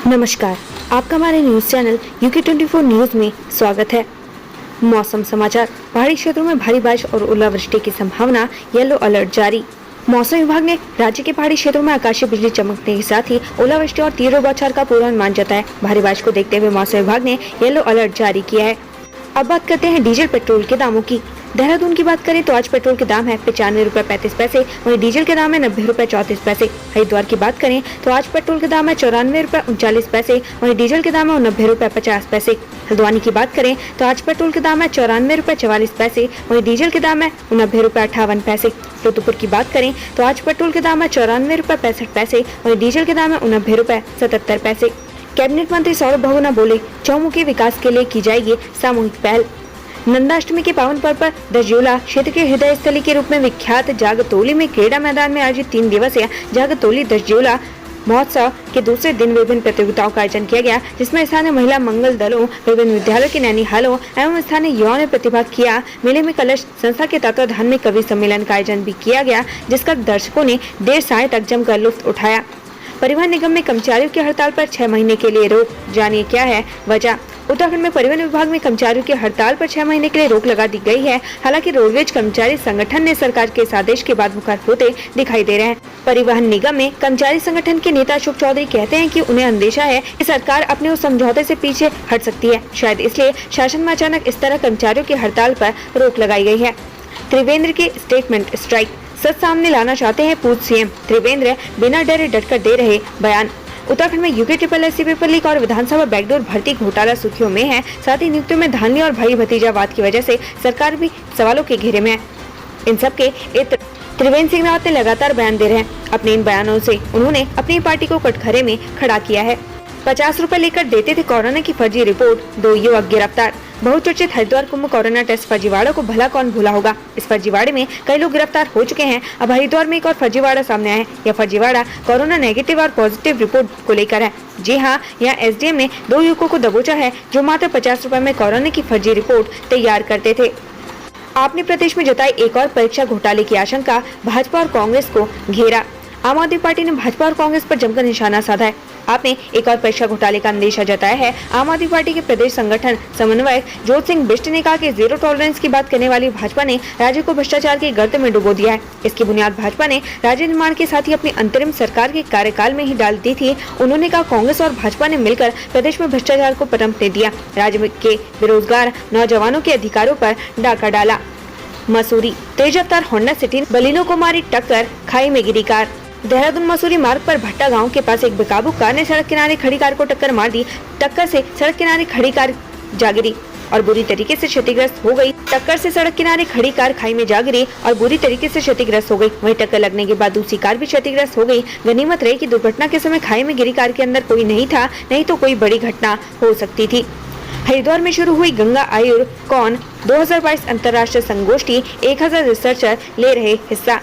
नमस्कार, आपका हमारे न्यूज चैनल UK24 न्यूज में स्वागत है। मौसम समाचार। पहाड़ी क्षेत्रों में भारी बारिश और ओलावृष्टि की संभावना, येलो अलर्ट जारी। मौसम विभाग ने राज्य के पहाड़ी क्षेत्रों में आकाशीय बिजली चमकने के साथ ही ओलावृष्टि और तीव्र बौछार का पूर्वानुमान जताया। भारी बारिश को देखते हुए मौसम विभाग ने येलो अलर्ट जारी किया है। अब बात करते हैं डीजल पेट्रोल के दामों की। देहरादून की बात करें तो आज पेट्रोल के दाम है 95 रुपए 35 पैसे, वहीं डीजल के दाम है 90 रुपए 34 पैसे। हरिद्वार की बात करें तो आज पेट्रोल के दाम है 94 रुपए 39 पैसे, वहीं डीजल के दाम है 90 रुपए 50 पैसे। हल्द्वानी की बात करें तो आज पेट्रोल के दाम है 94 रुपए 44 पैसे, वहीं डीजल के दाम है 90 रुपए 58 पैसे। रुद्रपुर की बात करें तो आज पेट्रोल के दाम है 94 रुपए 65 पैसे, वहीं डीजल के दाम है 90 रुपए 77 पैसे। कैबिनेट मंत्री सौरभ बहुगुणा बोले, चौमुखी विकास के लिए की जाएगी सामूहिक पहल। नंदाष्टमी के पावन पर्व पर दशजोला क्षेत्र के हृदय स्थली के रूप में विख्यात जागतोली में क्रीड़ा मैदान में आयोजित 3 दिवसीय जागतोली दशजोला महोत्सव के दूसरे दिन विभिन्न प्रतियोगिताओं का आयोजन किया गया, जिसमें स्थानीय महिला मंगल दलों, विभिन्न विद्यालयों के नैनीहालों एवं स्थानीय युवाओं ने प्रतिभाग किया। मेले में कलश संस्था के तत्वाधान में कवि सम्मेलन का आयोजन भी किया गया, जिसका दर्शकों ने देर साय तक जमकर लुत्फ उठाया। परिवहन निगम में कर्मचारियों की हड़ताल पर 6 महीने के लिए रोक, जानिए क्या है वजह। उत्तराखंड में परिवहन विभाग में कर्मचारियों की हड़ताल पर 6 महीने के लिए रोक लगा दी गई है। हालांकि रोडवेज कर्मचारी संगठन ने सरकार के इस आदेश के बाद मुखर होते दिखाई दे रहे हैं। परिवहन निगम में कर्मचारी संगठन के नेता अशोक चौधरी कहते हैं कि उन्हें अंदेशा है कि सरकार अपने उस समझौते से पीछे हट सकती है। शायद इसलिए शासन में अचानक इस तरह कर्मचारियों की हड़ताल पर रोक लगाई गई है। त्रिवेंद्र की स्टेटमेंट स्ट्राइक, सच सामने लाना चाहते हैं पूर्व सीएम त्रिवेंद्र, बिना डरे डटकर दे रहे बयान। उत्तराखंड में UKSSC पेपर लीक और विधानसभा बैकडोर भर्ती घोटाला सुर्खियों में है। साथ ही नियुक्तियों में धांधली और भाई भतीजावाद की वजह से सरकार भी सवालों के घेरे में है। इन सब के त्रिवेंद्र सिंह रावत ने लगातार बयान दे रहे हैं। अपने इन बयानों से उन्होंने अपनी पार्टी को कटघरे में खड़ा किया है। 50 रुपए लेकर देते थे कोरोना की फर्जी रिपोर्ट, 2 युवक गिरफ्तार। बहुचर्चित हरिद्वार कुंभ कोरोना टेस्ट फर्जीवाड़ा को भला कौन भूला होगा। इस फर्जीवाड़े में कई लोग गिरफ्तार हो चुके हैं। अब हरिद्वार में एक और फर्जीवाड़ा सामने आया है। यह फर्जीवाड़ा कोरोना नेगेटिव और पॉजिटिव रिपोर्ट को लेकर है। जी हाँ, यहाँ SDM ने 2 युवकों को दबोचा है जो मात्र 50 रुपए में कोरोना की फर्जी रिपोर्ट तैयार करते थे। आपने प्रदेश में जताई एक और परीक्षा घोटाले की आशंका, भाजपा और कांग्रेस को घेरा। आम आदमी पार्टी ने भाजपा और कांग्रेस पर जमकर निशाना साधा है। आपने एक और परीक्षा घोटाले का अंदेशा जताया है। आम आदमी पार्टी के प्रदेश संगठन समन्वयक जोत सिंह बिष्ट ने कहा कि जीरो टॉलरेंस की बात करने वाली भाजपा ने राज्य को भ्रष्टाचार के गर्त में डुबो दिया है। इसकी बुनियाद भाजपा ने राज्य निर्माण के साथ ही अपनी अंतरिम सरकार के कार्यकाल में ही डाल दी थी। उन्होंने कहा, कांग्रेस और भाजपा ने मिलकर प्रदेश में भ्रष्टाचार को पनपने दिया, राज्य के बेरोजगार नौजवानों के अधिकारों पर डाका डाला। मसूरी, तेज रफ्तार होंडा सिटी बलिनो को मारी टक्कर, खाई में गिरी कार। देहरादून मसूरी मार्ग पर भट्टा गांव के पास एक बेकाबू कार ने सड़क किनारे खड़ी कार को टक्कर मार दी। टक्कर से सड़क किनारे खड़ी कार जा गिरी और बुरी तरीके से क्षतिग्रस्त हो गई। टक्कर से सड़क किनारे खड़ी कार खाई में जा गिरी और बुरी तरीके से क्षतिग्रस्त हो गई। वहीं टक्कर लगने के बाद दूसरी कार भी क्षतिग्रस्त हो गई। गनीमत रही कि दुर्घटना के समय खाई में गिरी कार के अंदर कोई नहीं था, नहीं तो कोई बड़ी घटना हो सकती थी। हरिद्वार में शुरू हुई गंगा आयुर्कॉन 2022 अंतर्राष्ट्रीय संगोष्ठी, 1000 रिसर्चर ले रहे हिस्सा।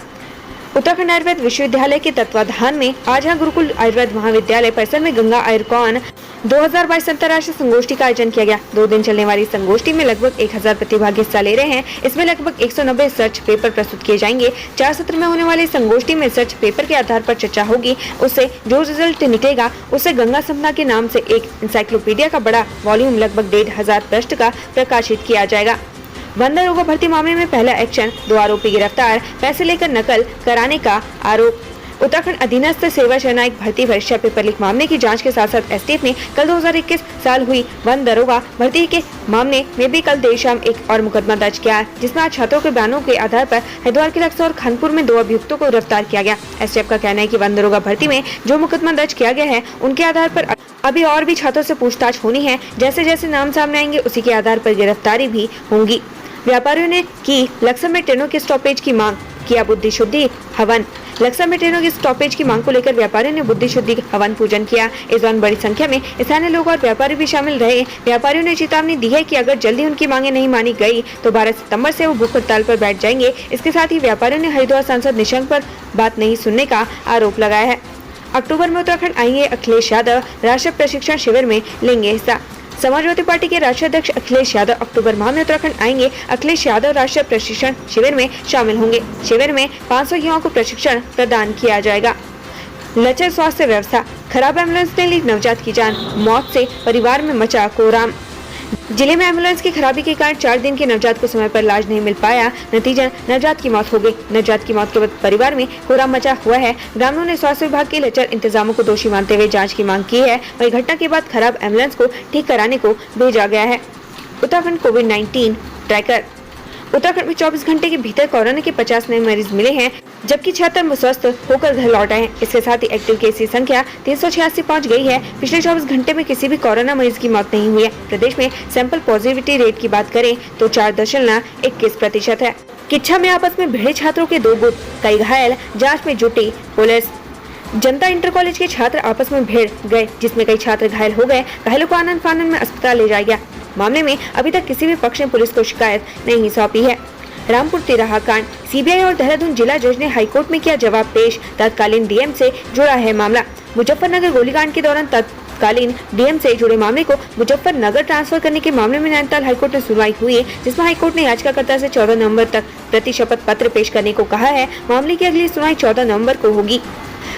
उत्तराखंड आयुर्वेद विश्वविद्यालय के तत्वाधान में आज यहाँ गुरुकुल आयुर्वेद महाविद्यालय परिसर में गंगा आयुर्कॉन 2022 अंतर्राष्ट्रीय संगोष्ठी का आयोजन किया गया। 2 दिन चलने वाली संगोष्ठी में लगभग 1000 प्रतिभागी हिस्सा ले रहे हैं। इसमें लगभग 190 रिसर्च पेपर प्रस्तुत किए जाएंगे। 4 सत्र में होने वाली संगोष्ठी में रिसर्च पेपर के आधार पर चर्चा होगी। उससे जो रिजल्ट निकलेगा उससे गंगा सपना के नाम से एक इंसाइक्लोपीडिया का बड़ा वॉल्यूम लगभग 1500 पृष्ठ का प्रकाशित किया जाएगा। वन दरोगा भर्ती मामले में पहला एक्शन, 2 आरोपी गिरफ्तार, पैसे लेकर नकल कराने का आरोप। उत्तराखंड अधीनस्थ सेवा सेनायक भर्ती परीक्षा पेपर लीक मामले की जांच के साथ साथ एसटीएफ ने कल 2021 साल हुई वन दरोगा भर्ती के मामले में भी कल देर शाम एक और मुकदमा दर्ज किया है, जिसमें आज छात्रों के बयानों के आधार पर हरिद्वार के लक्सर और खानपुर में 2 अभियुक्तों को गिरफ्तार किया गया। एसटीएफ का कहना है कि वन दरोगा भर्ती में जो मुकदमा दर्ज किया गया है उनके आधार पर अभी और भी छात्रों से पूछताछ होनी है। जैसे जैसे नाम सामने आएंगे उसी के आधार पर गिरफ्तारी भी होंगी। व्यापारियों ने की लक्सर में ट्रेनों के स्टॉपेज की मांग, किया बुद्धि शुद्धि हवन। लक्सर में ट्रेनों की स्टॉपेज की मांग को लेकर व्यापारियों ने बुद्धि शुद्धि हवन पूजन किया। इस दौरान बड़ी संख्या में स्थानीय लोग और व्यापारी भी शामिल रहे। व्यापारियों ने चेतावनी दी है कि अगर जल्दी उनकी मांगे नहीं मानी गई तो 12 सितंबर से वो भूख हड़ताल पर बैठ जाएंगे। इसके साथ ही व्यापारियों ने हरिद्वार सांसद निशंक पर बात नहीं सुनने का आरोप लगाया है। अक्टूबर में उत्तराखंड आएंगे अखिलेश यादव, राष्ट्रीय प्रशिक्षण शिविर में लेंगे हिस्सा। समाजवादी पार्टी के राष्ट्रीय अध्यक्ष अखिलेश यादव अक्टूबर माह में उत्तराखंड आएंगे। अखिलेश यादव राष्ट्रीय प्रशिक्षण शिविर में शामिल होंगे। शिविर में 500 युवाओं को प्रशिक्षण प्रदान किया जाएगा। लचर स्वास्थ्य व्यवस्था, खराब एम्बुलेंस ने ली नवजात की जान, मौत से परिवार में मचा कोहराम। जिले में एम्बुलेंस की खराबी के कारण 4 दिन के नवजात को समय पर इलाज नहीं मिल पाया, नतीजा नवजात की मौत हो गई। नवजात की मौत के बाद परिवार में कोहराम मचा हुआ है। ग्रामीणों ने स्वास्थ्य विभाग के लचर इंतजामों को दोषी मानते हुए जांच की मांग की है। वहीं घटना के बाद खराब एम्बुलेंस को ठीक कराने को भेजा गया है। उत्तराखंड कोविड-19 ट्रैकर, उत्तराखंड में 24 घंटे के भीतर कोरोना के 50 नए मरीज मिले हैं, जबकि 76 स्वस्थ होकर घर लौट आए हैं। इसके साथ ही एक्टिव केस की संख्या 386 पहुंच गई है। पिछले 24 घंटे में किसी भी कोरोना मरीज की मौत नहीं हुई है। प्रदेश में सैंपल पॉजिटिविटी रेट की बात करें तो 4.21% है। किच्छा में आपस में भिड़े छात्रों के 2 गुट, कई घायल, जाँच में जुटी पुलिस। जनता इंटर कॉलेज के छात्र आपस में भिड़ गए, जिसमें कई छात्र घायल हो गए। घायलों को आनंद फानंद में अस्पताल ले जाया गया। मामले में अभी तक किसी भी पक्ष ने पुलिस को शिकायत नहीं सौंपी है। रामपुर तिराहा कांड, सीबीआई और देहरादून जिला जज ने हाईकोर्ट में किया जवाब पेश। तत्कालीन डीएम से जुड़ा है मामला। मुजफ्फरनगर गोलीकांड के दौरान तत्कालीन डीएम से जुड़े मामले को मुजफ्फरनगर ट्रांसफर करने के मामले में नैनीताल हाईकोर्ट में सुनवाई हुई है, जिसमें हाईकोर्ट ने याचिकाकर्ता से 14 नवंबर तक प्रति शपथ पत्र पेश करने को कहा है। मामले की अगली सुनवाई 14 नवंबर को होगी।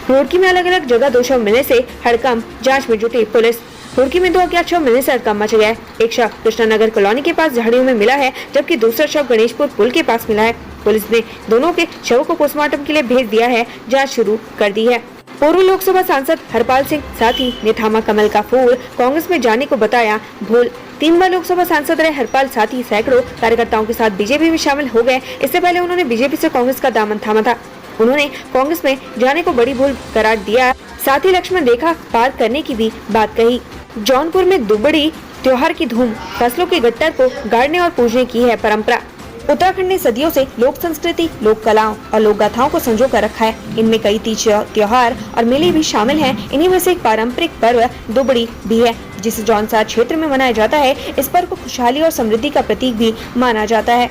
रुड़की में अलग अलग जगह 2 शव मिलने से हड़कंप, जांच में जुटी पुलिस। रुड़की में 2 अज्ञात शव मिलने से हड़कंप मच गया है। एक शव कृष्णानगर कॉलोनी के पास झाड़ियों में मिला है, जबकि दूसरा शव गणेशपुर पुल के पास मिला है। पुलिस ने दोनों के शवों को पोस्टमार्टम के लिए भेज दिया है, जांच शुरू कर दी है। पूर्व लोकसभा सांसद हरपाल सिंह साथी ने थामा कमल का फूल, कांग्रेस में जाने को बताया भूल। 3 बार लोकसभा सांसद रहे हरपाल साथी सैकड़ों कार्यकर्ताओं के साथ बीजेपी में शामिल हो गए। इससे पहले उन्होंने बीजेपी से कांग्रेस का दामन थामा था। उन्होंने कांग्रेस में जाने को बड़ी भूल करार दिया। साथ ही लक्ष्मण रेखा पार करने की भी बात कही। जौनपुर में दुबड़ी त्योहार की धूम, फसलों के गट्टर को गाड़ने और पूजने की है परंपरा। उत्तराखंड ने सदियों से लोक संस्कृति, लोक कलाओं और लोक गाथाओं को संजो कर रखा है। इनमें कई तीज त्योहार और मेले भी शामिल हैं। इन्हीं में से एक पारंपरिक पर्व दुबड़ी भी है, जिसे जौनसार क्षेत्र में मनाया जाता है। इस पर्व को खुशहाली और समृद्धि का प्रतीक भी माना जाता है।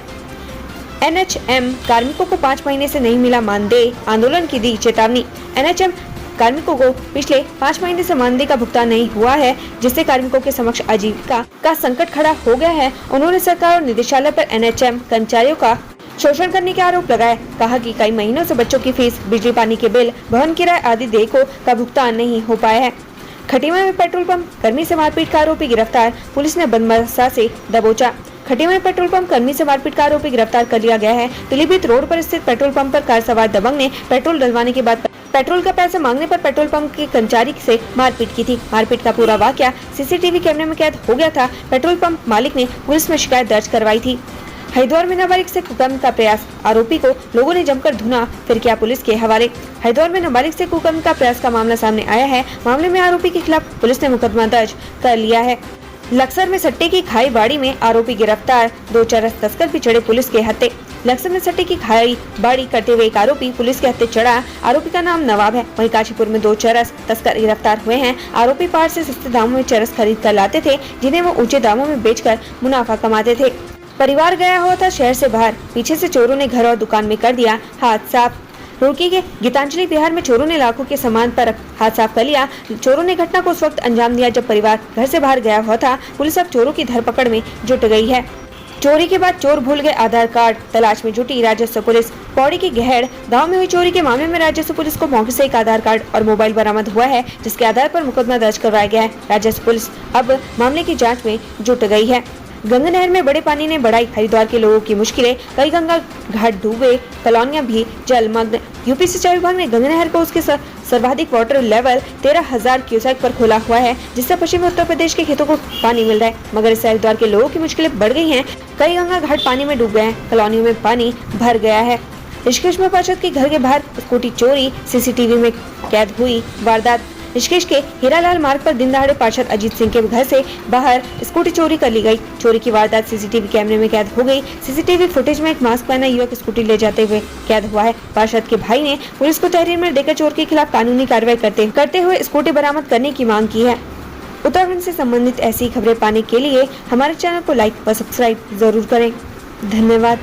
एनएचएम कार्मिकों को 5 महीने से नहीं मिला मानदेय, आंदोलन की दी चेतावनी। एनएचएम कार्मिकों को पिछले 5 महीने से मानदेय का भुगतान नहीं हुआ है, जिससे कार्मिकों के समक्ष आजीविका का संकट खड़ा हो गया है। उन्होंने सरकार और निदेशालय पर एनएचएम कर्मचारियों का शोषण करने के आरोप लगाए। कहा कि कई महीनों से बच्चों की फीस, बिजली पानी के बिल, भवन किराए आदि देयकों का भुगतान नहीं हो पाया है। खटीमा में पेट्रोल पंप कर्मी से मारपीट का आरोपी गिरफ्तार, पुलिस ने बदमाशा से दबोचा। खटीमा में पेट्रोल पंप कर्मी से मारपीट का आरोपी गिरफ्तार कर लिया गया है। पीलीभीत रोड पर स्थित पेट्रोल पंप पर कार सवार दबंग ने पेट्रोल डलवाने के बाद पेट्रोल का पैसा मांगने पर पेट्रोल पंप के कर्मचारी से मारपीट की थी। मारपीट का पूरा वाकया सीसीटीवी कैमरे में कैद हो गया था। पेट्रोल पंप मालिक ने पुलिस में शिकायत दर्ज करवाई थी। हरिद्वार में नाबालिग से कुकर्म का प्रयास, आरोपी को लोगों ने जमकर धुना, फिर किया पुलिस के हवाले। हरिद्वार में नाबालिग से कुकर्म का प्रयास का मामला सामने आया है। मामले में आरोपी के खिलाफ पुलिस ने मुकदमा दर्ज कर लिया है। लक्सर में सट्टे की खाई बाड़ी में आरोपी गिरफ्तार, 2 चरस तस्कर भी चढ़े पुलिस के हत्थे। लक्सर में सट्टे की खाई बाड़ी करते हुए एक आरोपी पुलिस के हत्थे चढ़ा। आरोपी का नाम नवाब है। वहीं काशीपुर में 2 चरस तस्कर गिरफ्तार हुए हैं। आरोपी पहाड़ से सस्ते दामों में चरस खरीद कर लाते थे, जिन्हें वो ऊंचे दामों में बेचकर मुनाफा कमाते थे। परिवार गया हुआ था शहर से बाहर, पीछे से चोरों ने घर और दुकान में कर दिया हाथ साफ। रुड़की के गीतांजलि बिहार में चोरों ने लाखों के सामान पर हाथ साफ कर लिया। चोरों ने घटना को उस वक्त अंजाम दिया जब परिवार घर से बाहर गया हुआ था। पुलिस अब चोरों की धरपकड़ में जुट गई है। चोरी के बाद चोर भूल गए आधार कार्ड, तलाश में जुटी राजस्व पुलिस। पौड़ी के गहड़ गांव में हुई चोरी के मामले में राजस्व पुलिस को मौके से एक आधार कार्ड और मोबाइल बरामद हुआ है, जिसके आधार पर मुकदमा दर्ज करवाया गया है। राजस्व पुलिस अब मामले की जाँच में जुट गई है। गंगा नहर में बड़े पानी ने बढ़ाई हरिद्वार के लोगों की मुश्किलें, कई गंगा घाट डूबे, कॉलोनियां भी जलमग्न। यूपी सिंचाई विभाग ने गंगा नहर को उसके सर्वाधिक वाटर लेवल 13,000 क्यूसेक पर खोला हुआ है, जिससे पश्चिमी उत्तर प्रदेश के खेतों को पानी मिल रहा है। मगर इससे हरिद्वार के लोगों की मुश्किलें बढ़ गई हैं। कई गंगा घाट पानी में डूब गए हैं, कॉलोनियों में पानी भर गया है। ऋषिकेश में पार्षद के घर के बाहर स्कूटी चोरी, सीसीटीवी में कैद हुई वारदात। ऋषिकेश के हीरालाल मार्ग पर दिन दहाड़े पार्षद अजीत सिंह के घर से बाहर स्कूटी चोरी कर ली गई। चोरी की वारदात सीसीटीवी कैमरे में कैद हो गई। सीसीटीवी फुटेज में एक मास्क पहना युवक स्कूटी ले जाते हुए कैद हुआ है। पार्षद के भाई ने पुलिस को तहरीर में देकर चोर के खिलाफ कानूनी कार्रवाई करते हुए स्कूटी बरामद करने की मांग की है। उत्तराखंड से संबंधित ऐसी खबरें पाने के लिए हमारे चैनल को लाइक व सब्सक्राइब जरूर करें। धन्यवाद।